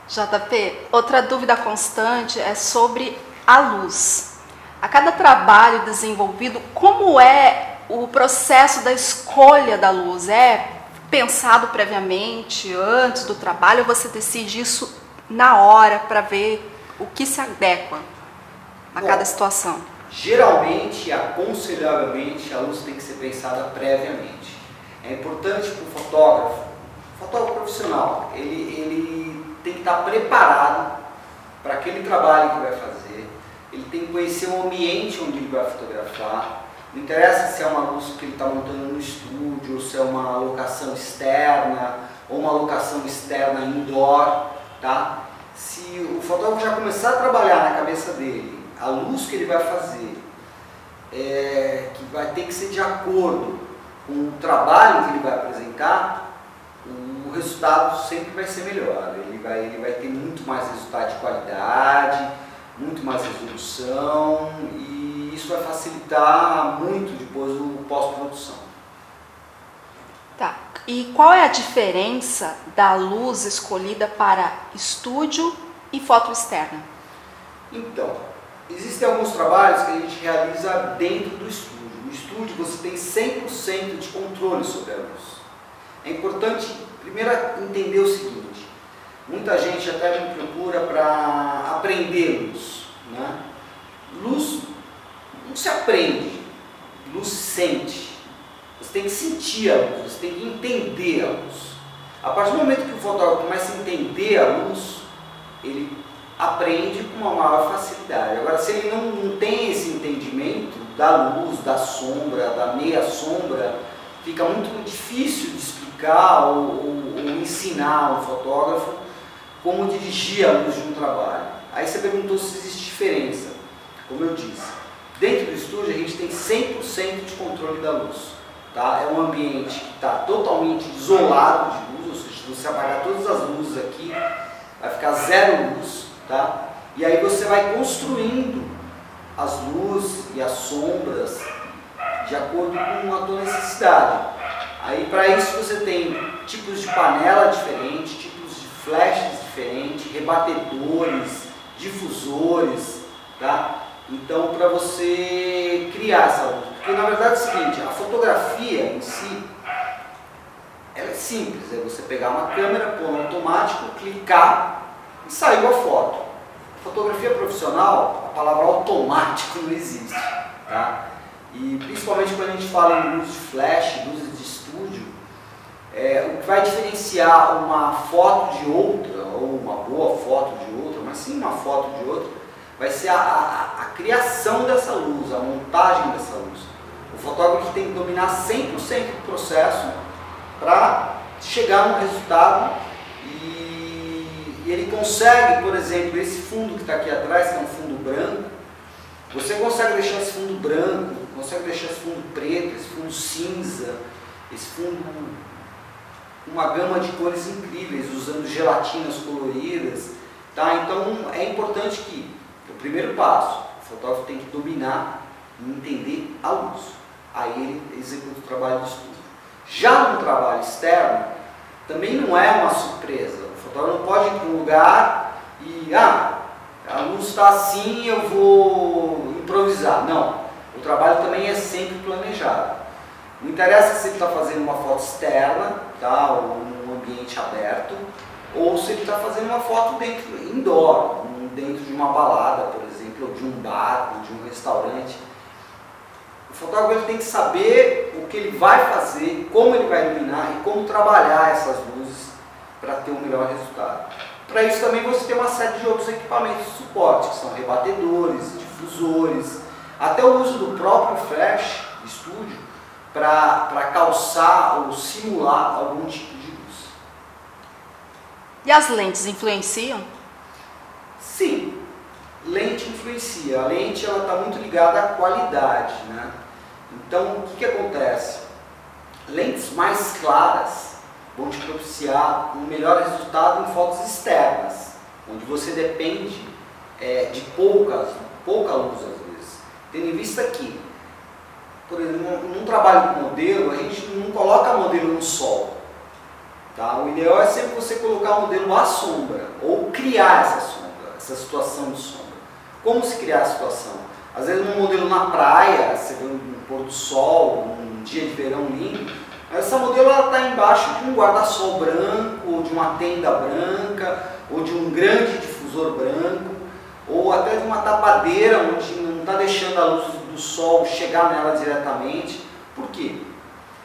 JP, outra dúvida constante é sobre a luz. A cada trabalho desenvolvido, como é o processo da escolha da luz? É pensado previamente, antes do trabalho, ou você decide isso na hora para ver o que se adequa a cada situação? Geralmente, aconselhavelmente, a luz tem que ser pensada previamente. É importante para o fotógrafo profissional, ele tem que estar preparado para aquele trabalho que vai fazer, ele tem que conhecer o ambiente onde ele vai fotografar. Não interessa se é uma luz que ele está montando no estúdio, ou se é uma locação externa, ou uma locação externa indoor, tá? Se o fotógrafo já começar a trabalhar na cabeça dele, a luz que ele vai fazer, que vai ter que ser de acordo com o trabalho que ele vai apresentar, o resultado sempre vai ser melhor. Ele vai ter muito mais resultado de qualidade, muito mais resolução, e isso vai facilitar muito depois o pós-produção. Tá. E qual é a diferença da luz escolhida para estúdio e foto externa? Então, existem alguns trabalhos que a gente realiza dentro do estúdio. No estúdio você tem 100% de controle sobre a luz. É importante, primeiro, entender o seguinte: muita gente até me procura para aprender luz, né? Luz não se aprende, luz se sente. Você tem que sentir a luz, você tem que entender a luz. A partir do momento que o fotógrafo começa a entender a luz, ele aprende com uma maior facilidade. Agora, se ele não tem esse entendimento da luz, da sombra, da meia sombra, fica muito difícil de explicar ou ensinar ao fotógrafo como dirigir a luz de um trabalho. Aí você perguntou se existe diferença. Como eu disse, dentro do estúdio a gente tem 100% de controle da luz. Tá? É um ambiente que está totalmente isolado de luz, ou seja, se você apagar todas as luzes aqui, vai ficar zero luz. Tá? E aí você vai construindo as luzes e as sombras de acordo com a tua necessidade. Aí para isso você tem tipos de panela diferentes, tipos de flashes diferentes, rebatedores, difusores, tá? Então, para você criar essa luz, porque na verdade é o seguinte, a fotografia em si, ela é simples, é você pegar uma câmera, pôr no automático, clicar e saiu a foto. Fotografia profissional, a palavra automático não existe, tá? E principalmente quando a gente fala em luz de flash, luzes de estúdio, o que vai diferenciar uma foto de outra, ou uma boa foto de outra, mas sim uma foto de outra, vai ser a criação dessa luz, a montagem dessa luz. O fotógrafo tem que dominar 100% do processo para chegar no resultado, e ele consegue, por exemplo, esse fundo que está aqui atrás, que é um fundo branco, você consegue deixar esse fundo branco, consegue deixar esse fundo preto, esse fundo cinza, esse fundo com uma gama de cores incríveis, usando gelatinas coloridas, tá? Então é importante que, o primeiro passo, o fotógrafo tem que dominar e entender a luz. Aí ele executa o trabalho de estúdio. Já no trabalho externo, também não é uma surpresa. O fotógrafo não pode ir para um lugar e, a luz está assim, eu vou improvisar. Não, o trabalho também é sempre planejado. Não interessa se ele está fazendo uma foto externa, tá, ou num ambiente aberto, ou se ele está fazendo uma foto dentro, indoor, dentro de uma balada, por exemplo, ou de um bar, ou de um restaurante. O fotógrafo ele tem que saber o que ele vai fazer, como ele vai iluminar e como trabalhar essas luzes para ter um melhor resultado. Para isso também você tem uma série de outros equipamentos de suporte, que são rebatedores, difusores, até o uso do próprio flash de estúdio para calçar ou simular algum tipo de luz. E as lentes influenciam? Sim, lente influencia. A lente está muito ligada à qualidade, né? Então, o que acontece? Lentes mais claras vão te propiciar um melhor resultado em fotos externas, onde você depende de pouca luz às vezes. Tendo em vista que, por exemplo, num trabalho com modelo, a gente não coloca modelo no sol. Tá? O ideal é sempre você colocar o modelo à sombra, ou criar essa sombra, essa situação de sombra. Como se criar a situação? Às vezes num modelo na praia, você vê um pôr do sol, um dia de verão lindo, essa modelo está embaixo de um guarda-sol branco, ou de uma tenda branca, ou de um grande difusor branco, ou até de uma tapadeira onde não está deixando a luz do sol chegar nela diretamente. Por quê?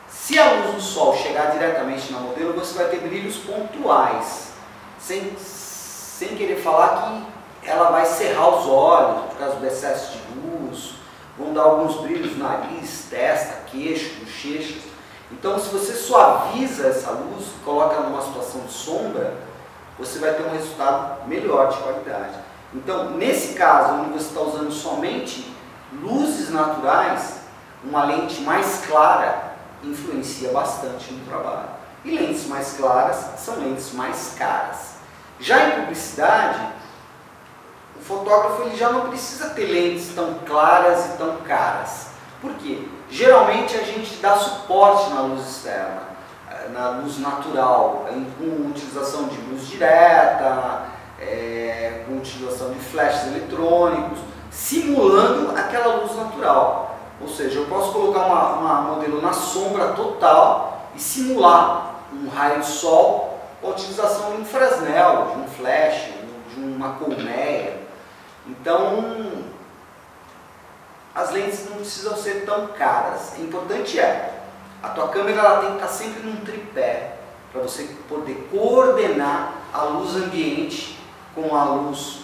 Se a luz do sol chegar diretamente na modelo, você vai ter brilhos pontuais, sem querer falar que ela vai cerrar os olhos por causa do excesso de luz, vão dar alguns brilhos no nariz, testa, queixo, bochechas. Então, se você suaviza essa luz, coloca numa situação de sombra, você vai ter um resultado melhor de qualidade. Então, nesse caso, onde você está usando somente luzes naturais, uma lente mais clara influencia bastante no trabalho. E lentes mais claras são lentes mais caras. Já em publicidade, o fotógrafo ele já não precisa ter lentes tão claras e tão caras. Por quê? Geralmente a gente dá suporte na luz externa, na luz natural, com utilização de luz direta, com utilização de flashes eletrônicos, simulando aquela luz natural. Ou seja, eu posso colocar uma modelo na sombra total e simular um raio de sol com a utilização de um Fresnel, de um flash, de uma colmeia. Então, as lentes não precisam ser tão caras. O importante a tua câmera ela tem que estar sempre num tripé, para você poder coordenar a luz ambiente com a luz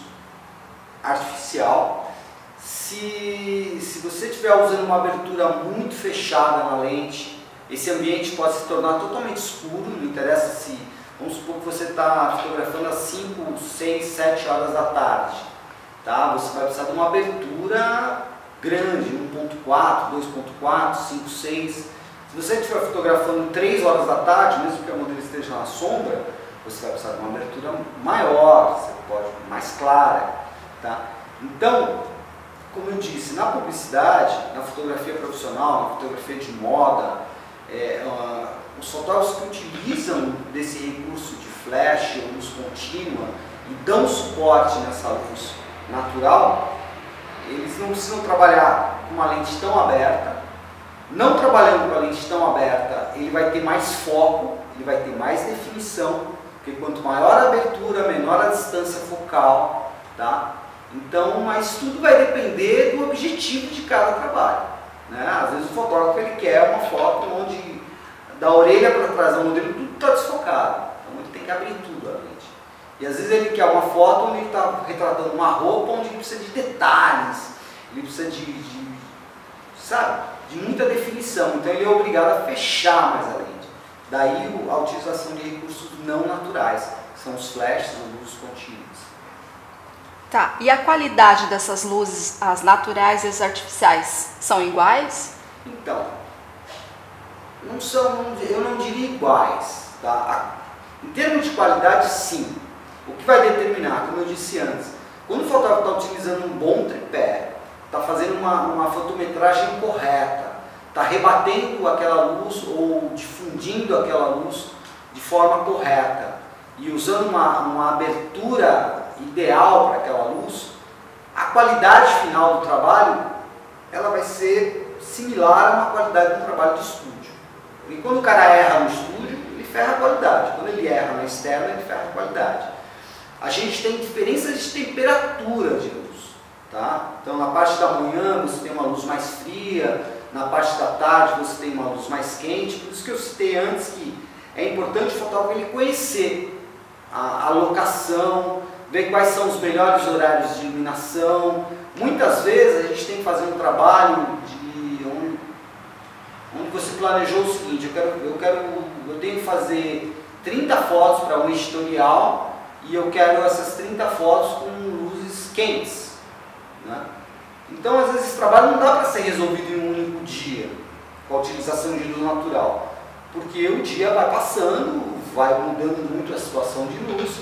artificial. Se você estiver usando uma abertura muito fechada na lente, esse ambiente pode se tornar totalmente escuro, não interessa se, vamos supor que você está fotografando às 5, 6, 7 horas da tarde, tá? Você vai precisar de uma abertura grande, 1.4, 2.4, 5, 6. Se você estiver fotografando 3 horas da tarde, mesmo que a modelo esteja na sombra, você vai precisar de uma abertura maior, você pode mais clara, tá? Então, como eu disse, na publicidade, na fotografia profissional, na fotografia de moda, os fotógrafos que utilizam desse recurso de flash ou luz contínua e dão suporte nessa luz natural, eles não precisam trabalhar com uma lente tão aberta. Não trabalhando com a lente tão aberta, ele vai ter mais foco, ele vai ter mais definição, porque quanto maior a abertura, menor a distância focal, tá? Então, mas tudo vai depender do objetivo de cada trabalho, né? Às vezes o fotógrafo ele quer uma foto onde da orelha para trás do modelo tudo está desfocado, então ele tem que abrir tudo a lente. E às vezes ele quer uma foto onde ele está retratando uma roupa onde ele precisa de detalhes, ele precisa de muita definição, então ele é obrigado a fechar mais a lente. Daí a utilização de recursos não naturais, que são os flashes, as luzes contínuas. Tá, e a qualidade dessas luzes, as naturais e as artificiais, são iguais? Então, não são, eu não diria iguais, tá? Em termos de qualidade, sim. O que vai determinar, como eu disse antes, quando o fotógrafo está utilizando um bom tripé, está fazendo uma fotometragem correta, está rebatendo aquela luz ou difundindo aquela luz de forma correta e usando uma abertura ideal para aquela luz, a qualidade final do trabalho ela vai ser similar a uma qualidade de um trabalho de estúdio. Porque quando o cara erra no estúdio, ele ferra a qualidade. Quando ele erra na externa, ele ferra a qualidade. A gente tem diferenças de temperatura de luz, tá? Então na parte da manhã você tem uma luz mais fria, na parte da tarde você tem uma luz mais quente, por isso que eu citei antes que é importante o fotógrafo ele conhecer a locação, ver quais são os melhores horários de iluminação. Muitas vezes a gente tem que fazer um trabalho onde você planejou o seguinte, eu tenho que fazer 30 fotos para um editorial e eu quero essas 30 fotos com luzes quentes, né? Então às vezes esse trabalho não dá para ser resolvido em um único dia, com a utilização de luz natural, porque o dia vai passando, vai mudando muito a situação de luz.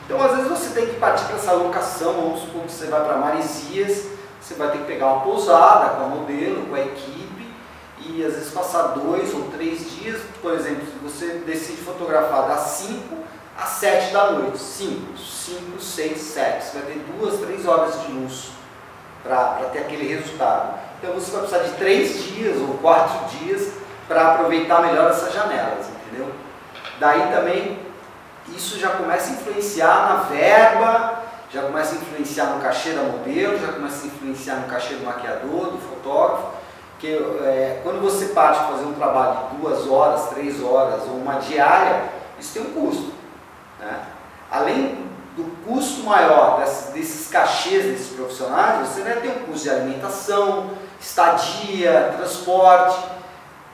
Então às vezes você tem que partir para essa locação, vamos supor que você vai para Maresias, você vai ter que pegar uma pousada com a modelo, com a equipe, e às vezes passar 2 ou 3 dias, por exemplo, se você decide fotografar das 5 às 7 da noite. 5, 6, 7. Você vai ter 2, 3 horas de luz para ter aquele resultado. Então você vai precisar de 3 dias ou 4 dias para aproveitar melhor essas janelas, entendeu? Daí também isso já começa a influenciar na verba, já começa a influenciar no cachê da modelo, já começa a influenciar no cachê do maquiador, do fotógrafo, que quando você parte fazer um trabalho de 2 horas, 3 horas ou uma diária, isso tem um custo, né? Além do custo maior desses cachês desses profissionais, você vai ter um custo de alimentação, estadia, transporte,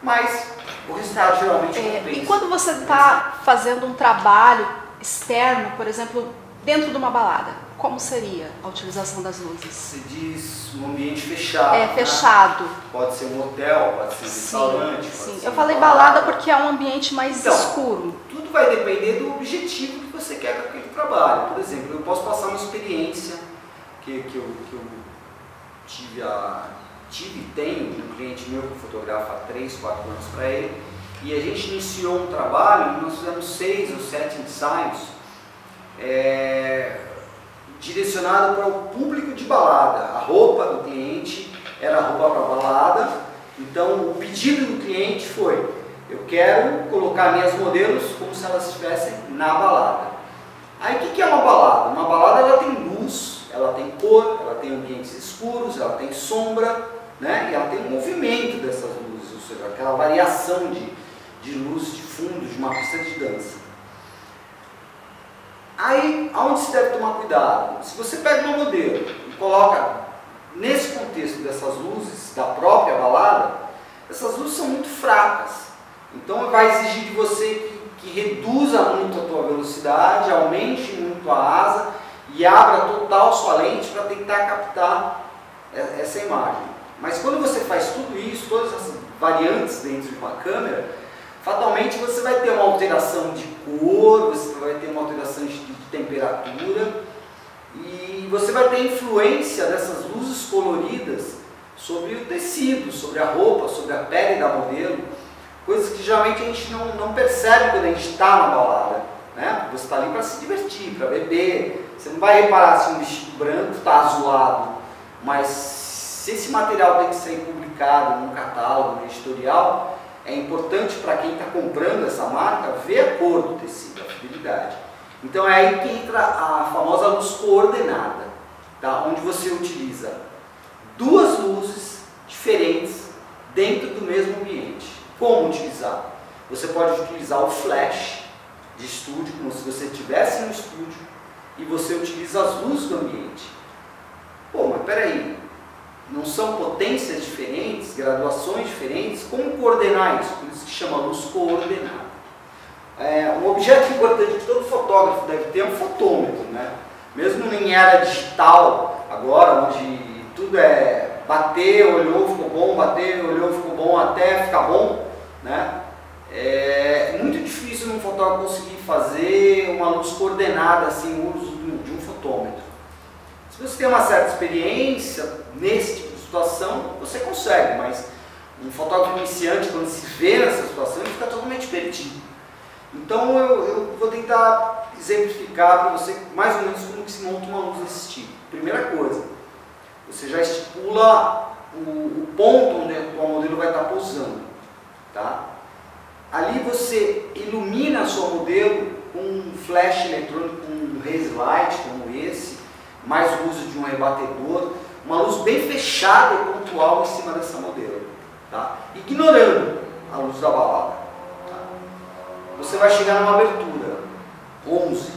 mas o resultado geralmente compensa. E quando você está fazendo um trabalho externo, por exemplo, dentro de uma balada, como seria a utilização das luzes? Você diz um ambiente fechado. É, fechado. Né? Pode ser um hotel, pode ser um restaurante. Sim. Ser Eu falei balada porque é um ambiente mais escuro. Tudo vai depender do objetivo que você quer com aquele trabalho. Por exemplo, eu posso passar uma experiência que eu tive e tenho um cliente meu que fotografa há 3, 4 anos para ele, e a gente iniciou um trabalho, nós fizemos 6 ou 7 ensaios direcionado para o público de balada. A roupa do cliente era roupa para balada, então o pedido do cliente foi: eu quero colocar minhas modelos como se elas estivessem na balada. Aí o que é uma balada? Uma balada ela tem luz, ela tem cor, ela tem ambientes escuros, ela tem sombra, né? E ela tem um movimento dessas luzes, ou seja, aquela variação de luz de fundo de uma pista de dança. Aí, aonde se deve tomar cuidado? Se você pega uma modelo e coloca nesse contexto dessas luzes da própria balada, essas luzes são muito fracas. Então vai exigir de você que reduza muito a tua velocidade, aumente muito a asa e abra total sua lente para tentar captar essa imagem. Mas quando você faz tudo isso, todas essas variantes dentro de uma câmera, fatalmente você vai ter uma alteração de cor, você vai ter uma alteração de temperatura e você vai ter influência dessas luzes coloridas sobre o tecido, sobre a roupa, sobre a pele da modelo, coisas que geralmente a gente não percebe quando a gente está na balada, né? Você está ali para se divertir, para beber, você não vai reparar se um vestido branco está azulado, mas se esse material tem que ser publicado num catálogo, num editorial, é importante para quem está comprando essa marca ver a cor do tecido, a fidelidade. Então é aí que entra a famosa luz coordenada, tá? Onde você utiliza 2 luzes diferentes dentro do mesmo ambiente. Como utilizar? Você pode utilizar o flash de estúdio, como se você estivesse no estúdio, e você utiliza as luzes do ambiente. Pô, mas peraí, não são potências diferentes, graduações diferentes? Como coordenar isso? Por isso que chama luz coordenada. Um objeto importante que todo fotógrafo deve ter é um fotômetro, né? Mesmo em era digital, agora, onde tudo é bater, olhou, ficou bom, bater, olhou, ficou bom, até ficar bom, né? É muito difícil um fotógrafo conseguir fazer uma luz coordenada, assim, o uso de um fotômetro. Se você tem uma certa experiência nesse tipo de situação, você consegue, mas um fotógrafo iniciante, quando se vê nessa situação, ele fica totalmente perdido. Então eu vou tentar exemplificar para você mais ou menos como que se monta uma luz desse tipo. Primeira coisa, você já estipula o ponto onde o modelo vai estar posando, tá? Ali você ilumina a sua modelo com um flash eletrônico, com um raise light como esse, mais o uso de um rebatedor, uma luz bem fechada e pontual em cima dessa modelo, tá? Ignorando a luz da balada. Tá? Você vai chegar numa abertura 11.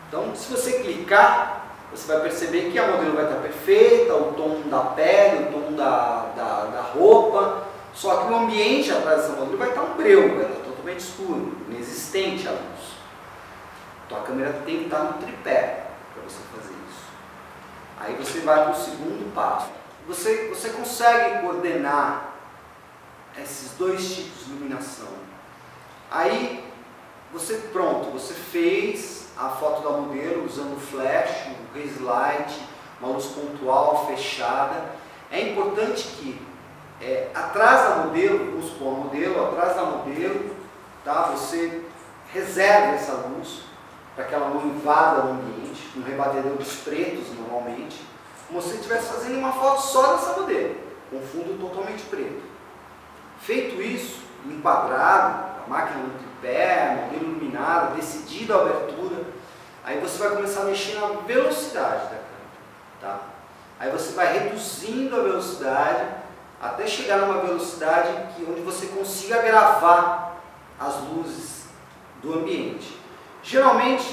Então, se você clicar, você vai perceber que a modelo vai estar perfeita, o tom da pele, o tom da roupa, só que o ambiente atrás dessa modelo vai estar um breu, vai estar totalmente escuro, inexistente a luz. Então a câmera tem que estar no tripé para você fazer isso. Aí você vai para o segundo passo. Você consegue coordenar esses 2 tipos de iluminação. Aí você fez a foto da modelo usando o flash, o raise light, uma luz pontual, fechada. É importante que atrás da modelo, vamos supor, atrás da modelo, tá? Você reserva essa luz para que ela não invada o ambiente, um rebatedor dos pretos normalmente, como se você estivesse fazendo uma foto só dessa modelo, com fundo totalmente preto. Feito isso, enquadrado, a máquina no tripé, modelo iluminado, decidida a abertura, aí você vai começar a mexer na velocidade da câmera. Tá? Aí você vai reduzindo a velocidade até chegar numa velocidade onde você consiga gravar as luzes do ambiente. Geralmente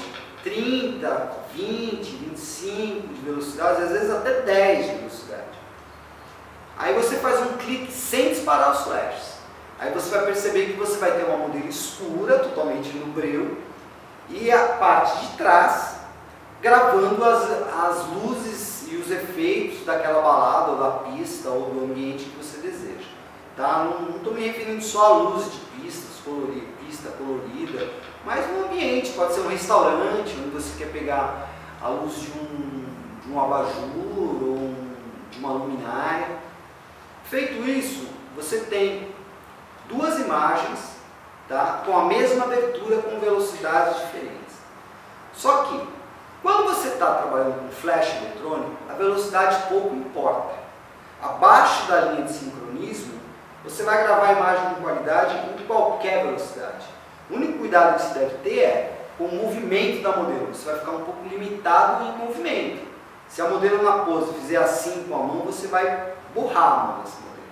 30, 20, 25 de velocidade, às vezes até 10 de velocidade. Aí você faz um clique sem disparar os flashes. Aí você vai perceber que você vai ter uma modelo escura, totalmente no breu, e a parte de trás gravando as luzes e os efeitos daquela balada, ou da pista, ou do ambiente que você deseja. Tá? Não estou me referindo só à luz de pistas, pista colorida, mas no ambiente, pode ser um restaurante, onde você quer pegar a luz de um abajur, ou de uma luminária. Feito isso, você tem duas imagens, tá? Com a mesma abertura, com velocidades diferentes. Só que, quando você está trabalhando com flash eletrônico, a velocidade pouco importa. Abaixo da linha de sincronismo, você vai gravar a imagem com qualidade em qualquer velocidade. O único cuidado que você deve ter é com o movimento da modelo. Você vai ficar um pouco limitado em movimento. Se a modelo na pose fizer assim com a mão, você vai borrar a mão desse modelo.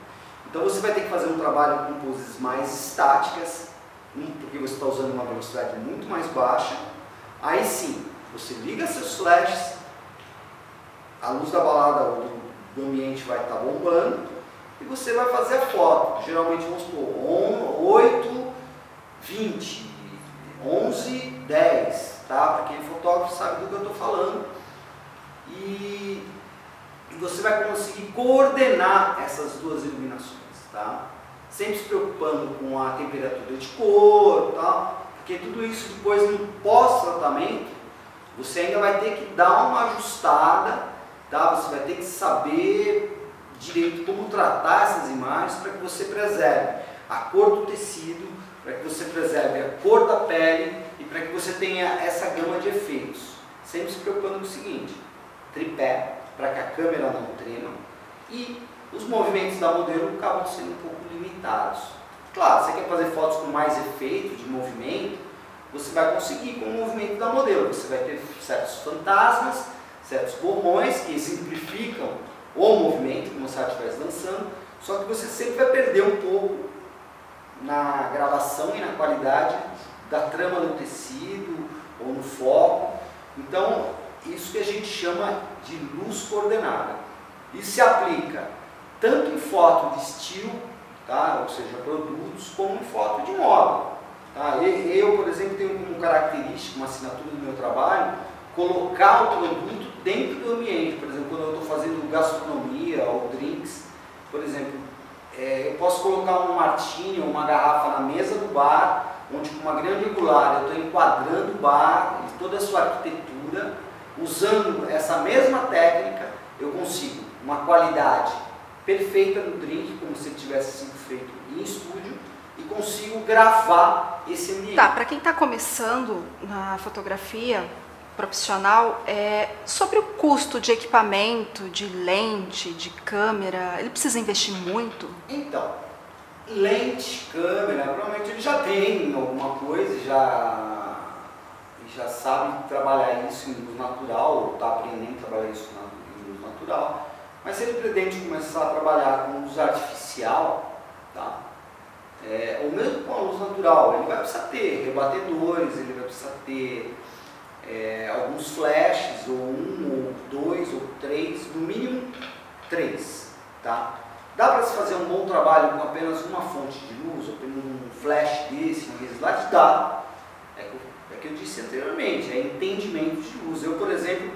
Então você vai ter que fazer um trabalho com poses mais estáticas, porque você está usando uma velocidade muito mais baixa. Aí sim, você liga seus flashes, a luz da balada ou do ambiente vai estar bombando e você vai fazer a foto. Geralmente vamos supor 8, 20, 11, 10, tá? Para quem é fotógrafo sabe do que eu estou falando. E você vai conseguir coordenar essas duas iluminações, tá? Sempre se preocupando com a temperatura de cor, tá? Porque tudo isso depois no pós-tratamento você ainda vai ter que dar uma ajustada, tá? Você vai ter que saber direito como tratar essas imagens para que você preserve a cor do tecido, para que você preserve a cor da pele e para que você tenha essa gama de efeitos. Sempre se preocupando com o seguinte: tripé, para que a câmera não trema, e os movimentos da modelo acabam sendo um pouco limitados. Claro, você quer fazer fotos com mais efeito de movimento, você vai conseguir com o movimento da modelo. Você vai ter certos fantasmas, certos borrões que exemplificam o movimento, como se ela estivesse dançando, só que você sempre vai perder um pouco na gravação e na qualidade da trama do tecido ou no foco. Então, isso que a gente chama de luz coordenada. Isso se aplica tanto em foto de estilo, tá? Ou seja, produtos, como em foto de moda. Tá? Eu, por exemplo, tenho como característica, uma assinatura do meu trabalho, colocar o produto dentro do ambiente. Por exemplo, quando eu estou fazendo gastronomia ou drinks, por exemplo, eu posso colocar um martini ou uma garrafa na mesa do bar, onde com uma grande angular eu estou enquadrando o bar e toda a sua arquitetura. Usando essa mesma técnica, eu consigo uma qualidade perfeita no drink, como se tivesse sido feito em estúdio, e consigo gravar esse ambiente. Tá, para quem está começando na fotografia profissional, sobre o custo de equipamento, de lente, de câmera, ele precisa investir muito? Então, lente, câmera, provavelmente ele já tem alguma coisa, já sabe trabalhar isso em luz natural, ou está aprendendo a trabalhar isso em luz natural. Mas se ele pretende começar a trabalhar com luz artificial, tá? Ou mesmo com a luz natural, ele vai precisar ter rebatedores, ele vai precisar ter alguns flashes, ou 1, ou 2, ou 3, no mínimo 3. Tá? Dá para se fazer um bom trabalho com apenas uma fonte de luz, ou apenas um flash desse, um slide? Dá. É que eu disse anteriormente, é entendimento de luz. Eu, por exemplo,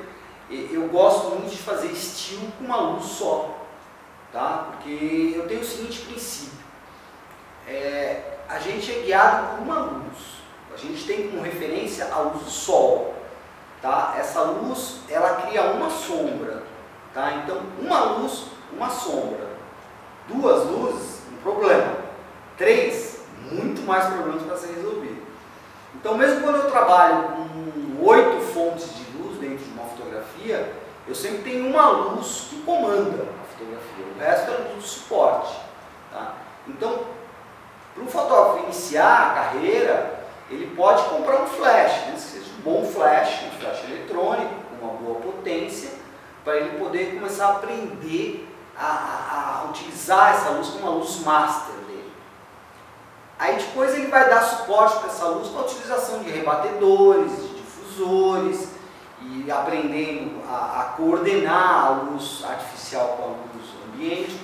eu gosto muito de fazer estilo com uma luz só, tá? Porque eu tenho o seguinte princípio: a gente é guiado por uma luz, a gente tem como referência a luz do sol, tá? Essa luz, ela cria uma sombra, tá? Então, uma luz, uma sombra, 2 luzes, um problema, 3, muito mais problemas para ser resolvido. Então, mesmo quando eu trabalho com uma luz que comanda a fotografia, o resto é luz de suporte. Tá? Então, para um fotógrafo iniciar a carreira, ele pode comprar um flash, né? Seja um bom flash, um flash eletrônico, com uma boa potência, para ele poder começar a aprender a utilizar essa luz como uma luz master dele. Aí depois ele vai dar suporte para essa luz com a utilização de rebatedores, de difusores, e aprendendo a coordenar a luz artificial com a luz ambiente,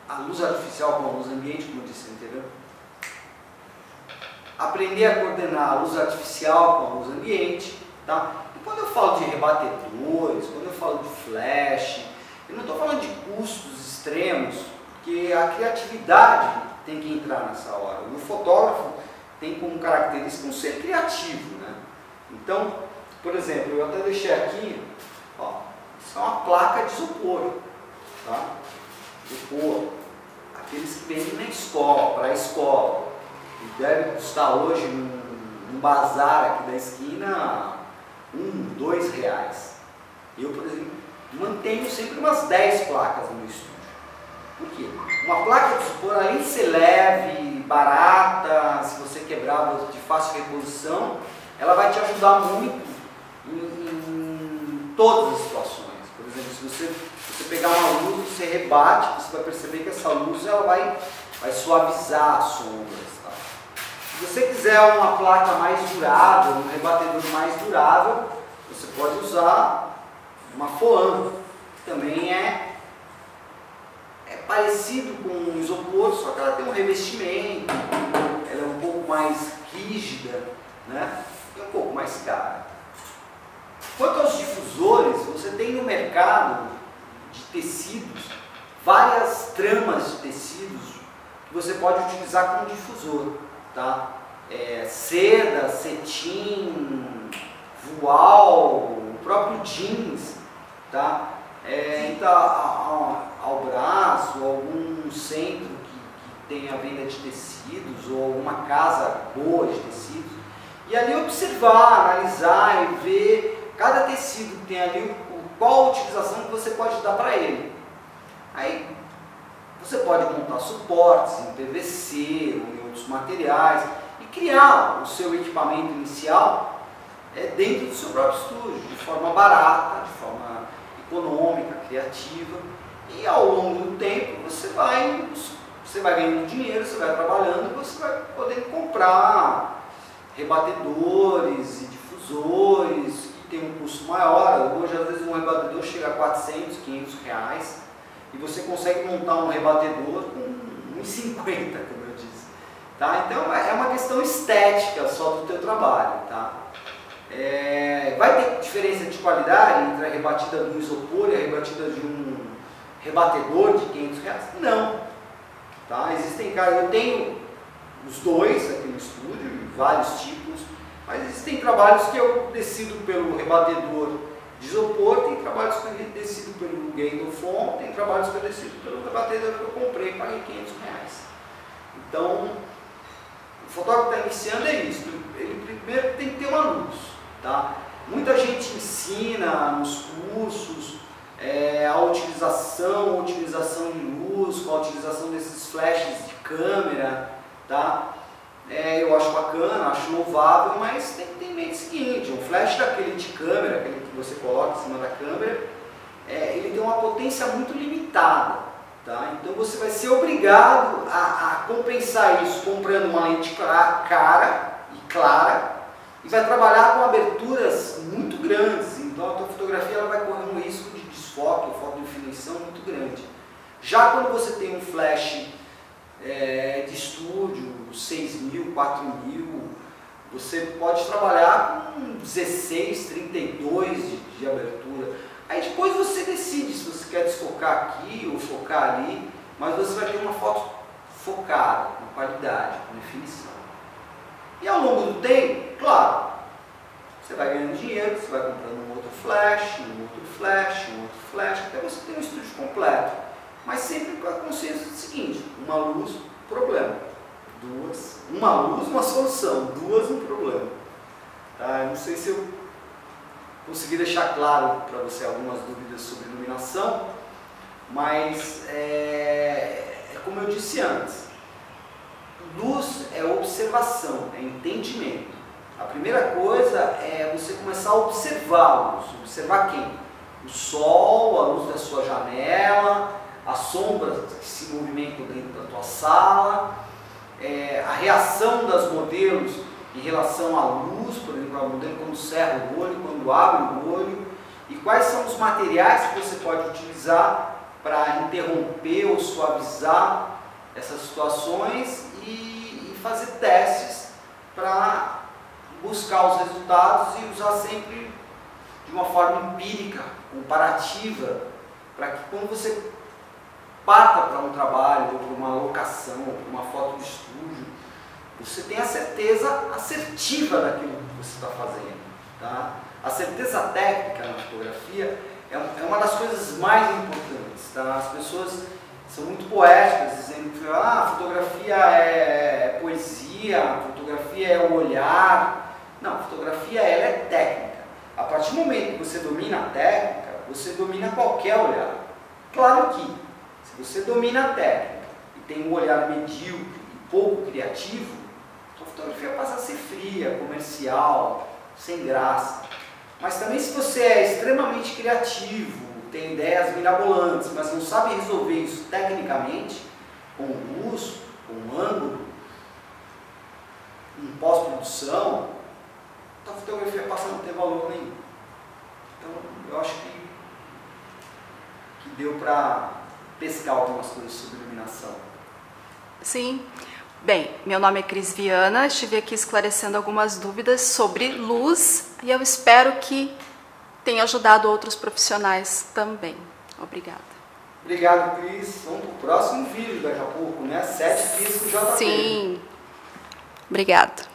a luz artificial com a luz ambiente, como eu disse anteriormente. Aprender a coordenar a luz artificial com a luz ambiente. Tá? E quando eu falo de rebatedores, quando eu falo de flash, eu não estou falando de custos extremos, porque a criatividade tem que entrar nessa hora. O fotógrafo tem como característica um ser criativo, né? Então, por exemplo, eu até deixei aqui, ó, isso é uma placa de isopor, tá? Isopor, aqueles que vendem na escola, para a escola, e deve custar hoje num bazar aqui da esquina R$1, R$2. Eu, por exemplo, mantenho sempre umas 10 placas no meu estúdio. Por quê? Uma placa de isopor, além de ser leve, barata, se você quebrar, de fácil reposição, ela vai te ajudar muito em todas as situações. Por exemplo, se você pegar uma luz, você rebate, você vai perceber que essa luz ela vai suavizar as sombras. Tá? Se você quiser uma placa mais durável, um rebatedor mais durável, você pode usar uma FOAM, que também é parecido com um isopor, só que ela tem um revestimento, ela é um pouco mais rígida, né? E um pouco mais cara. Quanto aos difusores, você tem no mercado de tecidos várias tramas de tecidos que você pode utilizar como difusor, tá? Seda, cetim, voal, o próprio jeans, tá? Ao braço, algum centro que tenha venda de tecidos ou alguma casa boa de tecidos, e ali observar, analisar e ver cada tecido que tem ali, qual a utilização que você pode dar para ele. Aí você pode montar suportes em PVC ou em outros materiais e criar o seu equipamento inicial dentro do seu próprio estúdio, de forma barata, de forma econômica, criativa, e ao longo do tempo você vai ganhando dinheiro, você vai trabalhando e você vai poder comprar rebatedores e difusores que tem um custo maior. Hoje às vezes um rebatedor chega a R$400, R$500 e você consegue montar um rebatedor com R$1,50, como eu disse. Tá? Então é uma questão estética só do teu trabalho. Tá? Vai ter diferença de qualidade entre a rebatida de um isopor e a rebatida de um rebatedor de R$500? Não. Tá? Existem casos, eu tenho os dois aqui no estúdio, vários tipos, mas existem trabalhos que eu decido pelo rebatedor de isopor, tem trabalhos que eu decido pelo Gandalfon, tem trabalhos que eu decido pelo rebatedor que eu comprei, paguei R$500. Então, o fotógrafo que está iniciando é isso, ele primeiro tem que ter uma luz. Tá? Muita gente ensina nos cursos a utilização de luz, com a utilização desses flashes de câmera, tá? Eu acho bacana, acho louvável, mas tem que ter em mente o seguinte: um flash daquele de câmera, aquele que você coloca em cima da câmera, ele tem uma potência muito limitada, tá? Então você vai ser obrigado a compensar isso comprando uma lente cara e clara, e vai trabalhar com aberturas muito grandes, então a tua fotografia ela vai correr um risco de desfoque, foco de definição muito grande. Já quando você tem um flash de estúdio, 6.000, 4.000, você pode trabalhar com 16, 32 de abertura. Aí depois você decide se você quer desfocar aqui ou focar ali, mas você vai ter uma foto focada, com qualidade, com definição. E ao longo do tempo, claro, você vai ganhando dinheiro, você vai comprando um outro flash, até você ter um estúdio completo. Mas sempre com a consciência do seguinte: uma luz, problema. Uma luz, uma solução. Duas, um problema. Tá? Eu não sei se eu consegui deixar claro para você algumas dúvidas sobre iluminação, mas como eu disse antes, luz é observação, é entendimento. A primeira coisa é você começar a observar a luz. Observar quem? O sol, a luz da sua janela, as sombras que se movimentam dentro da tua sala, a reação das modelos em relação à luz, por exemplo, a modelo quando cerra o olho, quando abre o olho, e quais são os materiais que você pode utilizar para interromper ou suavizar essas situações e fazer testes para buscar os resultados e usar sempre de uma forma empírica, comparativa, para que quando você parta para um trabalho, ou para uma locação, ou para uma foto de estúdio, você tenha a certeza assertiva daquilo que você está fazendo. Tá? A certeza técnica na fotografia é uma das coisas mais importantes. Tá? As pessoas são muito poéticas, dizendo que a fotografia é poesia, a fotografia é o olhar. Não, a fotografia ela é técnica. A partir do momento que você domina a técnica, você domina qualquer olhar. Claro que, se você domina a técnica e tem um olhar medíocre e pouco criativo, a fotografia passa a ser fria, comercial, sem graça. Mas também se você é extremamente criativo, tem ideias mirabolantes, mas não sabe resolver isso tecnicamente, com luz, com ângulo, em pós-produção, a fotografia passa a não ter valor nenhum. Então, eu acho que deu para pescar algumas coisas sobre iluminação. Sim. Bem, meu nome é Cris Viana, estive aqui esclarecendo algumas dúvidas sobre luz e eu espero que tenha ajudado outros profissionais também. Obrigada. Obrigado, Cris. Vamos para o próximo vídeo daqui a pouco, né? 7 dias com o JP. Sim. Obrigada.